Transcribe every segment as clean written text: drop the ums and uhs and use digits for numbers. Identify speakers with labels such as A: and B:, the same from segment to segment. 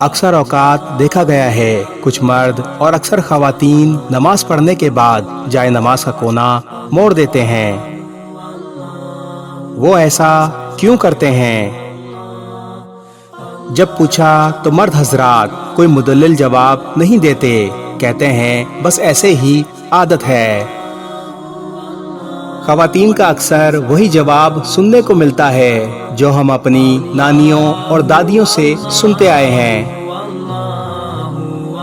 A: اکثر اوقات دیکھا گیا ہے کچھ مرد اور اکثر خواتین نماز پڑھنے کے بعد جائے نماز کا کونا موڑ دیتے ہیں۔ وہ ایسا کیوں کرتے ہیں؟ جب پوچھا تو مرد حضرات کوئی مدلل جواب نہیں دیتے، کہتے ہیں بس ایسے ہی عادت ہے۔ خواتین کا اکثر وہی جواب سننے کو ملتا ہے جو ہم اپنی نانیوں اور دادیوں سے سنتے آئے ہیں۔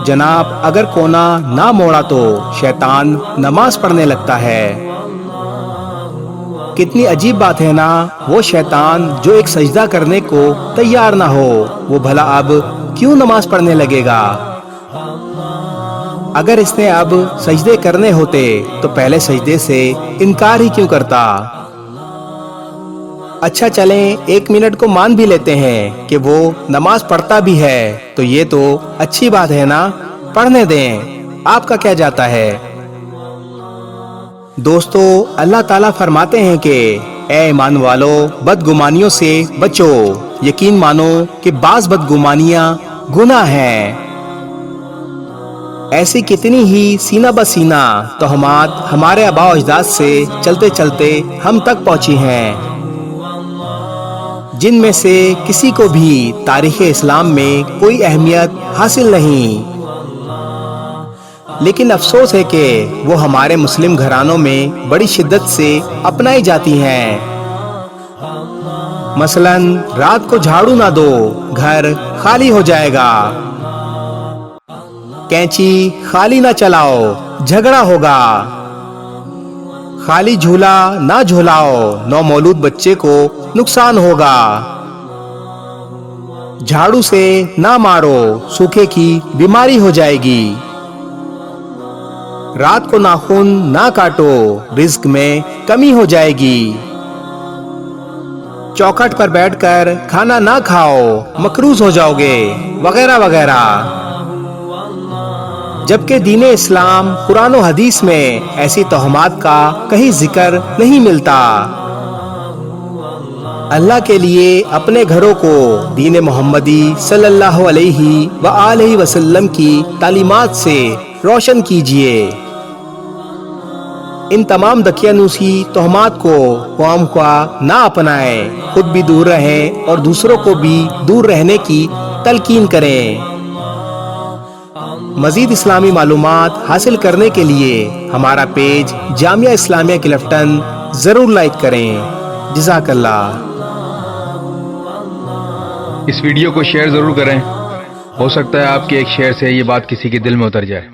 A: جناب اگر کونا نہ موڑا تو شیطان نماز پڑھنے لگتا ہے۔ کتنی عجیب بات ہے نا، وہ شیطان جو ایک سجدہ کرنے کو تیار نہ ہو، وہ بھلا اب کیوں نماز پڑھنے لگے گا؟ اگر اس نے اب سجدے کرنے ہوتے تو پہلے سجدے سے انکار ہی کیوں کرتا؟ اچھا چلیں 1 منٹ کو مان بھی لیتے ہیں کہ وہ نماز پڑھتا بھی ہے، تو یہ تو اچھی بات ہے نا، پڑھنے دیں، آپ کا کیا جاتا ہے؟ دوستو، اللہ تعالیٰ فرماتے ہیں کہ اے ایمان والو بدگمانیوں سے بچو، یقین مانو کہ بعض بدگمانیاں گناہ ہیں۔ ایسی کتنی ہی سینہ بسینہ تہمات ہمارے آباء و اجداد سے چلتے چلتے ہم تک پہنچی ہیں، جن میں سے کسی کو بھی تاریخ اسلام میں کوئی اہمیت حاصل نہیں، لیکن افسوس ہے کہ وہ ہمارے مسلم گھرانوں میں بڑی شدت سے اپنائی جاتی ہیں۔ مثلاً رات کو جھاڑو نہ دو، گھر خالی ہو جائے گا۔ کینچی خالی نہ چلاؤ، جھگڑا ہوگا۔ خالی جھولا نہ جھولاؤ، نومولود بچے کو نقصان ہوگا۔ جھاڑو سے نہ مارو، سوکھے کی بیماری ہو جائے گی۔ رات کو ناخن نہ کاٹو، رزق میں کمی ہو جائے گی۔ چوکھٹ پر بیٹھ کر کھانا نہ کھاؤ، مقروض ہو جاؤ گے، وغیرہ وغیرہ۔ جبکہ دین اسلام قرآن و حدیث میں ایسی تہمات کا کہیں ذکر نہیں ملتا۔ اللہ کے لیے اپنے گھروں کو دین محمدی صلی اللہ علیہ وآلہ وسلم کی تعلیمات سے روشن کیجیے۔ ان تمام دقیانوسی تہمات کو قوم خواہ نہ اپنائیں، خود بھی دور رہیں اور دوسروں کو بھی دور رہنے کی تلقین کریں۔ مزید اسلامی معلومات حاصل کرنے کے لیے ہمارا پیج جامعہ اسلامیہ کلفٹن ضرور لائک کریں۔ جزاک اللہ۔
B: اس ویڈیو کو شیئر ضرور کریں، ہو سکتا ہے آپ کے ایک شیئر سے یہ بات کسی کے دل میں اتر جائے۔